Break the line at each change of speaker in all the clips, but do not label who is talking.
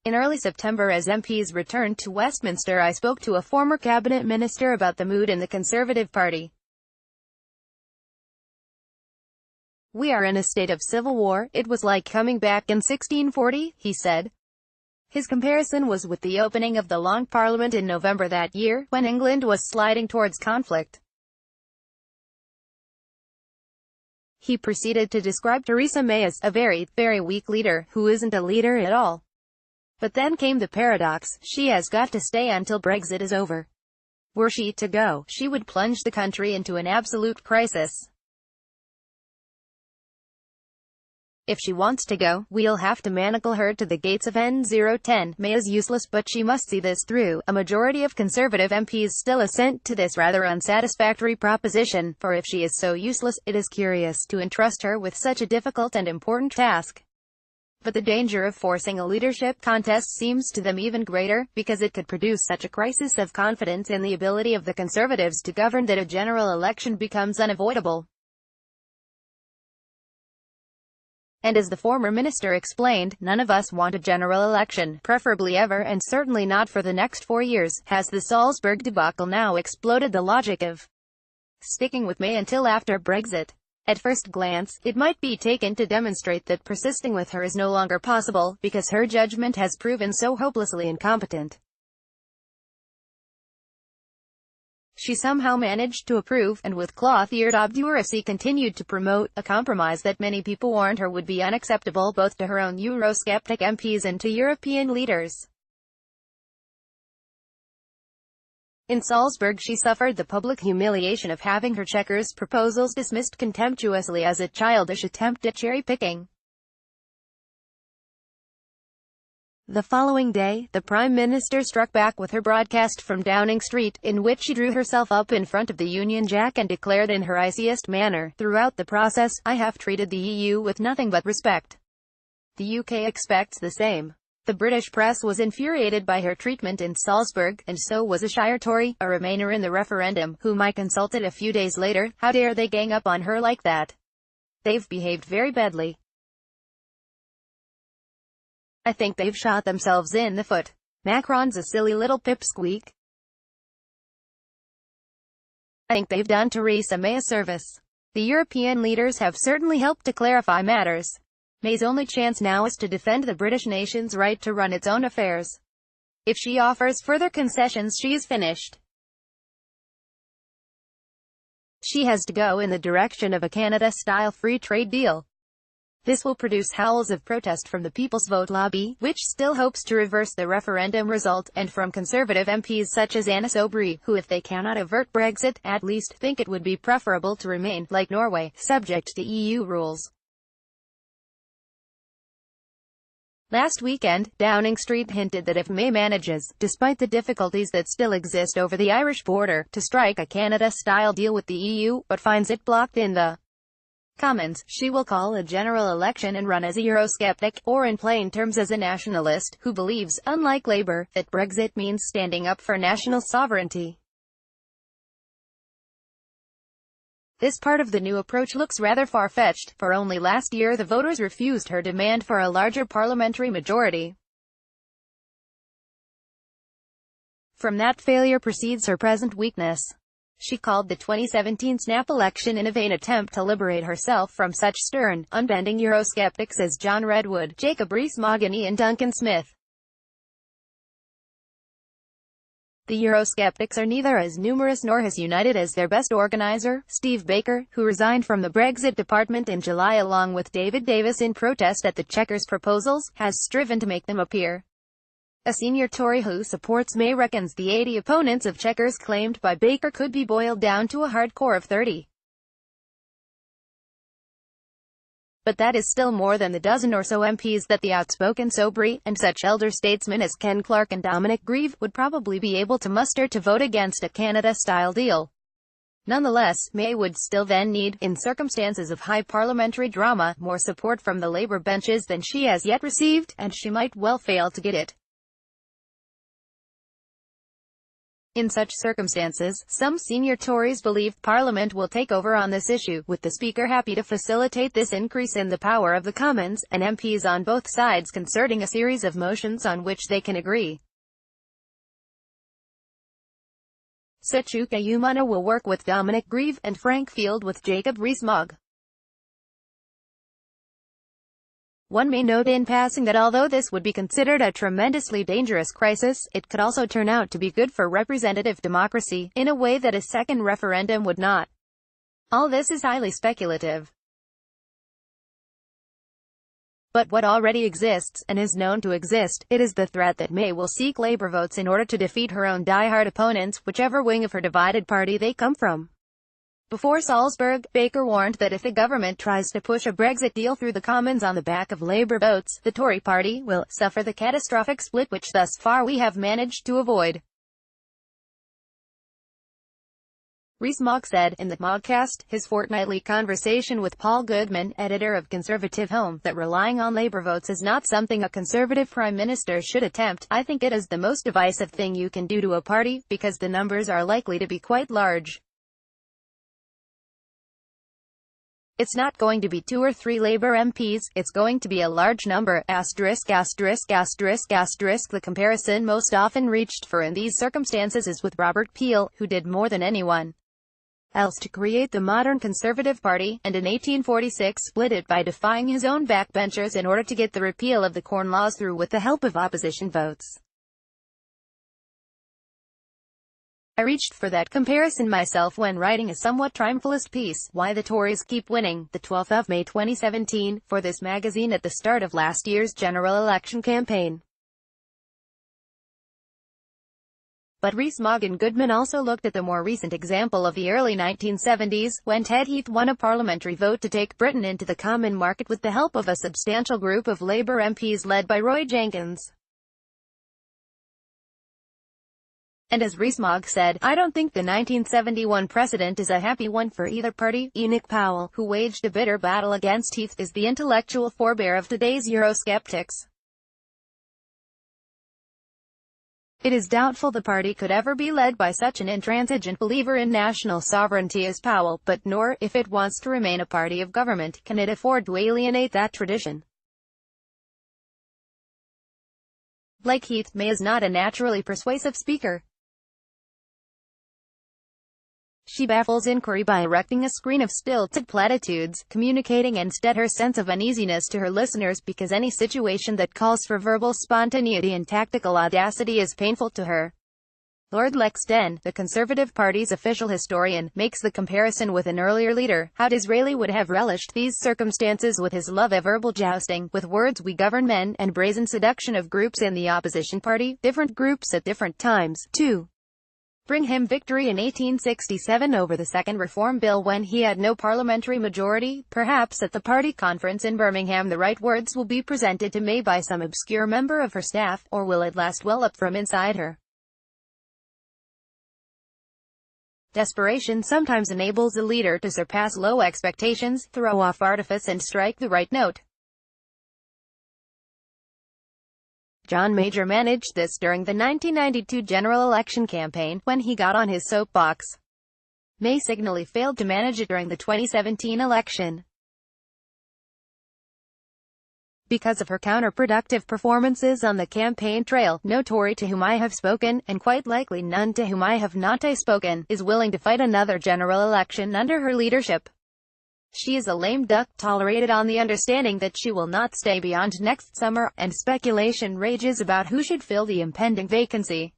In early September, as MPs returned to Westminster, I spoke to a former cabinet minister about the mood in the Conservative Party. "We are in a state of civil war. It was like coming back in 1640, he said. His comparison was with the opening of the Long Parliament in November that year, when England was sliding towards conflict. He proceeded to describe Theresa May as a very, very weak leader, who isn't a leader at all. But then came the paradox: she has got to stay until Brexit is over. Were she to go, she would plunge the country into an absolute crisis. If she wants to go, we'll have to manacle her to the gates of N010. May is useless, but she must see this through. A majority of Conservative MPs still assent to this rather unsatisfactory proposition, for if she is so useless, it is curious to entrust her with such a difficult and important task. But the danger of forcing a leadership contest seems to them even greater, because it could produce such a crisis of confidence in the ability of the Conservatives to govern that a general election becomes unavoidable. And as the former minister explained, none of us want a general election, preferably ever, and certainly not for the next 4 years. Has the Salzburg debacle now exploded the logic of sticking with May until after Brexit? At first glance, it might be taken to demonstrate that persisting with her is no longer possible, because her judgment has proven so hopelessly incompetent. She somehow managed to approve, and with cloth-eared obduracy continued to promote, a compromise that many people warned her would be unacceptable both to her own Eurosceptic MPs and to European leaders. In Salzburg, she suffered the public humiliation of having her Chequers proposals dismissed contemptuously as a childish attempt at cherry-picking. The following day, the Prime Minister struck back with her broadcast from Downing Street, in which she drew herself up in front of the Union Jack and declared in her iciest manner, "Throughout the process, I have treated the EU with nothing but respect. The UK expects the same." The British press was infuriated by her treatment in Salzburg, and so was a Shire Tory, a Remainer in the referendum, whom I consulted a few days later. "How dare they gang up on her like that? They've behaved very badly. I think they've shot themselves in the foot. Macron's a silly little pipsqueak. I think they've done Theresa May a service. The European leaders have certainly helped to clarify matters. May's only chance now is to defend the British nation's right to run its own affairs. If she offers further concessions, she is finished. She has to go in the direction of a Canada-style free trade deal. This will produce howls of protest from the People's Vote lobby, which still hopes to reverse the referendum result, and from Conservative MPs such as Anna Soubry, who, if they cannot avert Brexit, at least think it would be preferable to remain, like Norway, subject to EU rules. Last weekend, Downing Street hinted that if May manages, despite the difficulties that still exist over the Irish border, to strike a Canada-style deal with the EU, but finds it blocked in the Commons, she will call a general election and run as a Eurosceptic, or in plain terms as a nationalist, who believes, unlike Labour, that Brexit means standing up for national sovereignty. This part of the new approach looks rather far-fetched, for only last year the voters refused her demand for a larger parliamentary majority. From that failure proceeds her present weakness. She called the 2017 snap election in a vain attempt to liberate herself from such stern, unbending Eurosceptics as John Redwood, Jacob Rees-Mogg and Duncan Smith. The Eurosceptics are neither as numerous nor as united as their best organiser, Steve Baker, who resigned from the Brexit department in July along with David Davis in protest at the Chequers proposals, has striven to make them appear. A senior Tory who supports May reckons the 80 opponents of Chequers claimed by Baker could be boiled down to a hard core of 30. But that is still more than the dozen or so MPs that the outspoken Soubry, and such elder statesmen as Ken Clarke and Dominic Grieve, would probably be able to muster to vote against a Canada-style deal. Nonetheless, May would still then need, in circumstances of high parliamentary drama, more support from the Labour benches than she has yet received, and she might well fail to get it. In such circumstances, some senior Tories believe Parliament will take over on this issue, with the Speaker happy to facilitate this increase in the power of the Commons, and MPs on both sides concerting a series of motions on which they can agree. Suchuka Umana will work with Dominic Grieve, and Frank Field with Jacob Rees-Mogg. One may note in passing that although this would be considered a tremendously dangerous crisis, it could also turn out to be good for representative democracy, in a way that a second referendum would not. All this is highly speculative. But what already exists, and is known to exist, it is the threat that May will seek Labour votes in order to defeat her own die-hard opponents, whichever wing of her divided party they come from. Before Salzburg, Baker warned that if the government tries to push a Brexit deal through the Commons on the back of Labour votes, the Tory party will suffer the catastrophic split which thus far we have managed to avoid. Rees-Mogg said, in the Mogcast, his fortnightly conversation with Paul Goodman, editor of Conservative Home, that relying on Labour votes is not something a Conservative Prime Minister should attempt. I think it is the most divisive thing you can do to a party, because the numbers are likely to be quite large. It's not going to be 2 or 3 Labour MPs, it's going to be a large number, ********. The comparison most often reached for in these circumstances is with Robert Peel, who did more than anyone else to create the modern Conservative Party, and in 1846 split it by defying his own backbenchers in order to get the repeal of the Corn Laws through with the help of opposition votes. I reached for that comparison myself when writing a somewhat triumphalist piece, Why the Tories Keep Winning, the 12th of May 2017, for this magazine at the start of last year's general election campaign. But Rees-Mogg and Goodman also looked at the more recent example of the early 1970s, when Ted Heath won a parliamentary vote to take Britain into the common market with the help of a substantial group of Labour MPs led by Roy Jenkins. And as Rees-Mogg said, I don't think the 1971 precedent is a happy one for either party. Enoch Powell, who waged a bitter battle against Heath, is the intellectual forebear of today's Eurosceptics. It is doubtful the party could ever be led by such an intransigent believer in national sovereignty as Powell, but nor, if it wants to remain a party of government, can it afford to alienate that tradition. Like Heath, May is not a naturally persuasive speaker. She baffles inquiry by erecting a screen of stilted platitudes, communicating instead her sense of uneasiness to her listeners, because any situation that calls for verbal spontaneity and tactical audacity is painful to her. Lord Lexden, the Conservative Party's official historian, makes the comparison with an earlier leader. How Disraeli would have relished these circumstances with his love of verbal jousting, with words we govern men, and brazen seduction of groups in the opposition party, different groups at different times, too. Bring him victory in 1867 over the Second Reform Bill when he had no parliamentary majority. Perhaps at the party conference in Birmingham the right words will be presented to May by some obscure member of her staff, or will at last well up from inside her? Desperation sometimes enables a leader to surpass low expectations, throw off artifice and strike the right note. John Major managed this during the 1992 general election campaign, when he got on his soapbox. May signally failed to manage it during the 2017 election. Because of her counterproductive performances on the campaign trail, no Tory to whom I have spoken, and quite likely none to whom I have not spoken, is willing to fight another general election under her leadership. She is a lame duck, tolerated on the understanding that she will not stay beyond next summer, and speculation rages about who should fill the impending vacancy.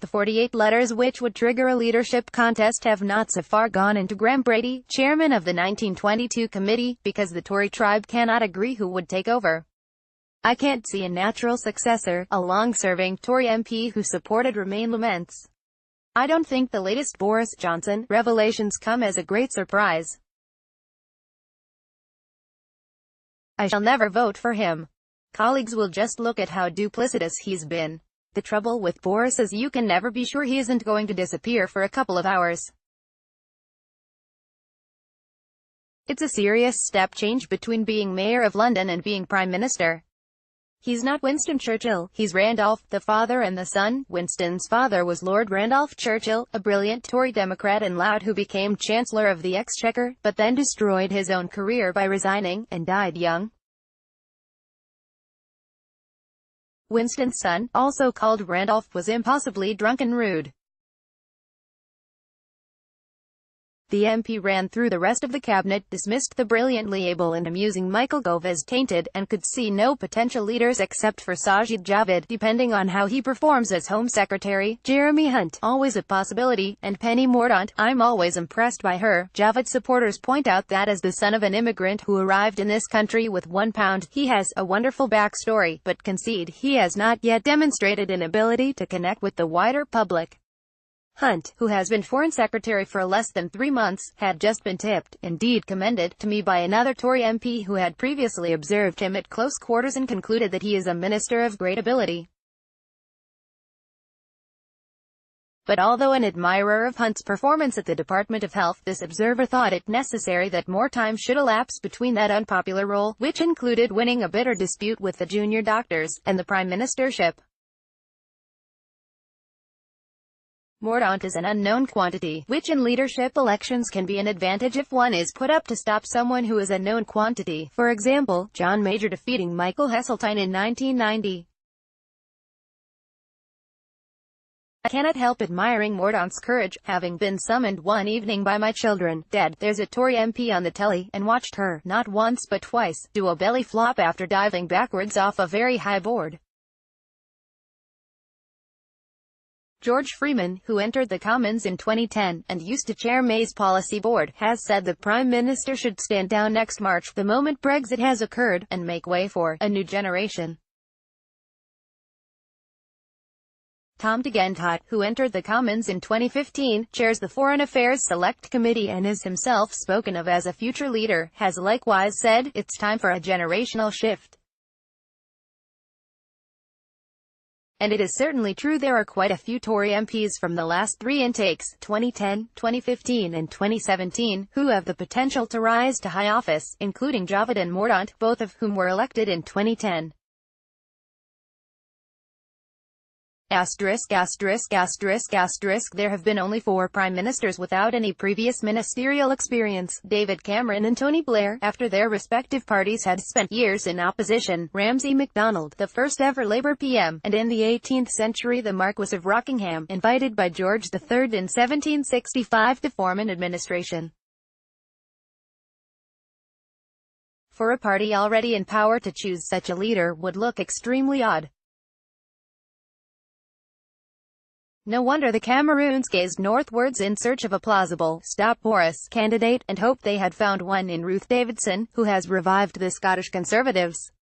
The 48 letters which would trigger a leadership contest have not so far gone into Graham Brady, chairman of the 1922 committee, because the Tory tribe cannot agree who would take over. I can't see a natural successor, a long-serving Tory MP who supported Remain laments. I don't think the latest Boris Johnson revelations come as a great surprise. I shall never vote for him. Colleagues will just look at how duplicitous he's been. The trouble with Boris is you can never be sure he isn't going to disappear for a couple of hours. It's a serious step change between being Mayor of London and being Prime Minister. He's not Winston Churchill, he's Randolph, the father and the son. Winston's father was Lord Randolph Churchill, a brilliant Tory Democrat and lout who became Chancellor of the Exchequer, but then destroyed his own career by resigning, and died young. Winston's son, also called Randolph, was impossibly drunk and rude. The MP ran through the rest of the cabinet, dismissed the brilliantly able and amusing Michael Gove as tainted, and could see no potential leaders except for Sajid Javid, depending on how he performs as Home Secretary. Jeremy Hunt, always a possibility, and Penny Mordaunt, I'm always impressed by her. Javid supporters point out that as the son of an immigrant who arrived in this country with £1, he has a wonderful backstory, but concede he has not yet demonstrated an ability to connect with the wider public. Hunt, who has been Foreign Secretary for less than 3 months, had just been tipped, indeed commended, to me by another Tory MP who had previously observed him at close quarters and concluded that he is a minister of great ability. But although an admirer of Hunt's performance at the Department of Health, this observer thought it necessary that more time should elapse between that unpopular role, which included winning a bitter dispute with the junior doctors, and the prime ministership. Mordaunt is an unknown quantity, which in leadership elections can be an advantage if one is put up to stop someone who is a known quantity. For example, John Major defeating Michael Heseltine in 1990. I cannot help admiring Mordaunt's courage, having been summoned one evening by my children, Dad, there's a Tory MP on the telly, and watched her, not once but twice, do a belly flop after diving backwards off a very high board. George Freeman, who entered the Commons in 2010, and used to chair May's policy board, has said the Prime Minister should stand down next March, the moment Brexit has occurred, and make way for a new generation. Tom Degentot, who entered the Commons in 2015, chairs the Foreign Affairs Select Committee and is himself spoken of as a future leader, has likewise said, it's time for a generational shift. And it is certainly true there are quite a few Tory MPs from the last 3 intakes, 2010, 2015 and 2017, who have the potential to rise to high office, including Javid and Mordaunt, both of whom were elected in 2010. There have been only 4 prime ministers without any previous ministerial experience, David Cameron and Tony Blair, after their respective parties had spent years in opposition, Ramsay MacDonald, the first ever Labour PM, and in the 18th century the Marquess of Rockingham, invited by George III in 1765 to form an administration. For a party already in power to choose such a leader would look extremely odd. No wonder the Cameroons gazed northwards in search of a plausible, stop Morris candidate, and hoped they had found one in Ruth Davidson, who has revived the Scottish Conservatives.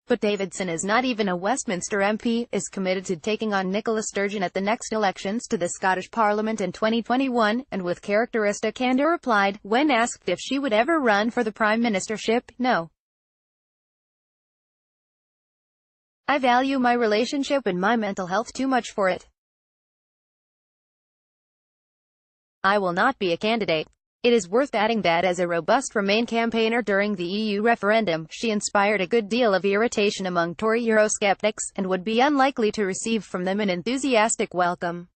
But Davidson is not even a Westminster MP, is committed to taking on Nicola Sturgeon at the next elections to the Scottish Parliament in 2021, and with characteristic candour replied, when asked if she would ever run for the Prime Ministership, no. I value my relationship and my mental health too much for it. I will not be a candidate. It is worth adding that as a robust Remain campaigner during the EU referendum, she inspired a good deal of irritation among Tory Eurosceptics, and would be unlikely to receive from them an enthusiastic welcome.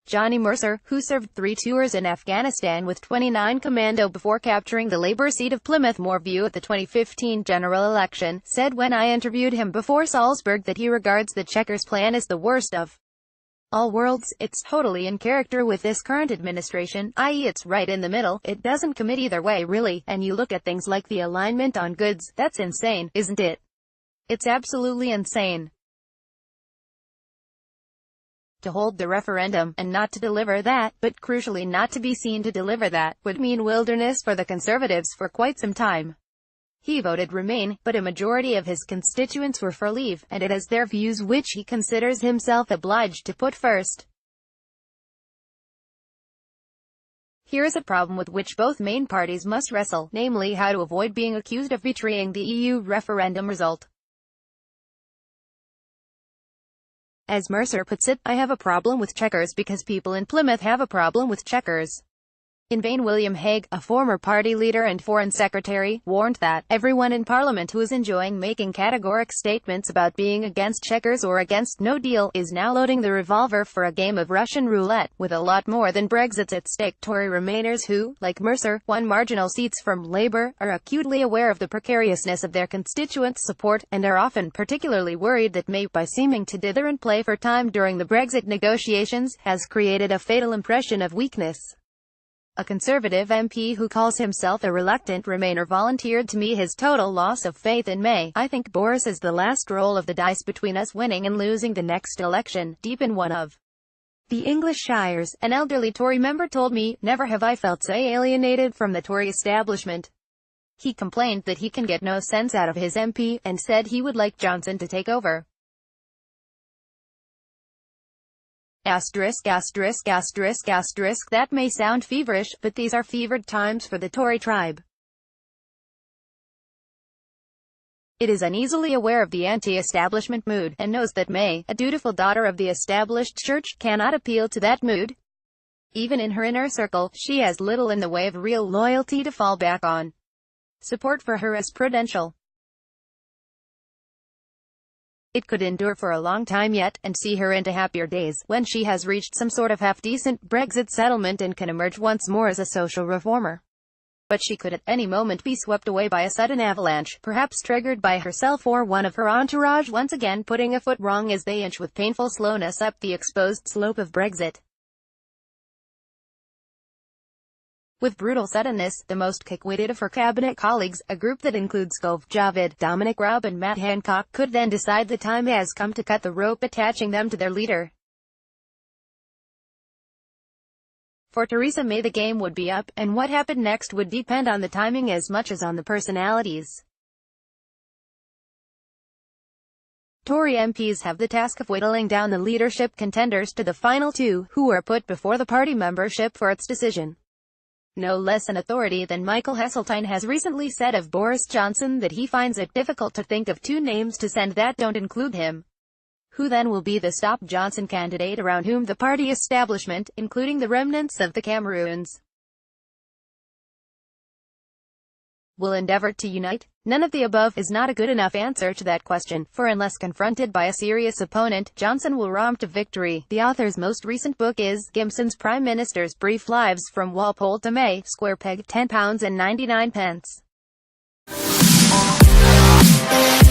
Johnny Mercer, who served 3 tours in Afghanistan with 29 Commando before capturing the Labour seat of Plymouth Moorview at the 2015 general election, said when I interviewed him before Salzburg that he regards the Chequers plan as the worst of all worlds. It's totally in character with this current administration, i.e. it's right in the middle, it doesn't commit either way really, and you look at things like the alignment on goods, that's insane, isn't it? It's absolutely insane. To hold the referendum, and not to deliver that, but crucially not to be seen to deliver that, would mean wilderness for the Conservatives for quite some time. He voted Remain, but a majority of his constituents were for Leave, and it has their views which he considers himself obliged to put first. Here is a problem with which both main parties must wrestle, namely how to avoid being accused of betraying the EU referendum result. As Mercer puts it, I have a problem with Chequers because people in Plymouth have a problem with Chequers. In vain William Hague, a former party leader and foreign secretary, warned that everyone in Parliament who is enjoying making categoric statements about being against Chequers or against no deal is now loading the revolver for a game of Russian roulette, with a lot more than Brexit's at stake. Tory Remainers who, like Mercer, won marginal seats from Labour, are acutely aware of the precariousness of their constituents' support, and are often particularly worried that May, by seeming to dither and play for time during the Brexit negotiations, has created a fatal impression of weakness. A Conservative MP who calls himself a reluctant Remainer volunteered to me his total loss of faith in May. I think Boris is the last roll of the dice between us winning and losing the next election, deep in one of the English shires, an elderly Tory member told me. Never have I felt so alienated from the Tory establishment. He complained that he can get no sense out of his MP, and said he would like Johnson to take over. That may sound feverish, but these are fevered times for the Tory tribe. It is uneasily aware of the anti-establishment mood, and knows that May, a dutiful daughter of the established church, cannot appeal to that mood. Even in her inner circle, she has little in the way of real loyalty to fall back on. Support for her is prudential. It could endure for a long time yet, and see her into happier days, when she has reached some sort of half-decent Brexit settlement and can emerge once more as a social reformer. But she could at any moment be swept away by a sudden avalanche, perhaps triggered by herself or one of her entourage once again putting a foot wrong as they inch with painful slowness up the exposed slope of Brexit. With brutal suddenness, the most quick-witted of her cabinet colleagues, a group that includes Gove, Javid, Dominic Raab and Matt Hancock, could then decide the time has come to cut the rope attaching them to their leader. For Theresa May the game would be up, and what happened next would depend on the timing as much as on the personalities. Tory MPs have the task of whittling down the leadership contenders to the final two, who are put before the party membership for its decision. No less an authority than Michael Heseltine has recently said of Boris Johnson that he finds it difficult to think of two names to send that don't include him. Who then will be the Stop Johnson candidate around whom the party establishment, including the remnants of the Cameroons, will endeavour to unite? None of the above is not a good enough answer to that question, for unless confronted by a serious opponent, Johnson will romp to victory. The author's most recent book is Gimson's Prime Minister's Brief Lives from Walpole to May, square peg, £10.99.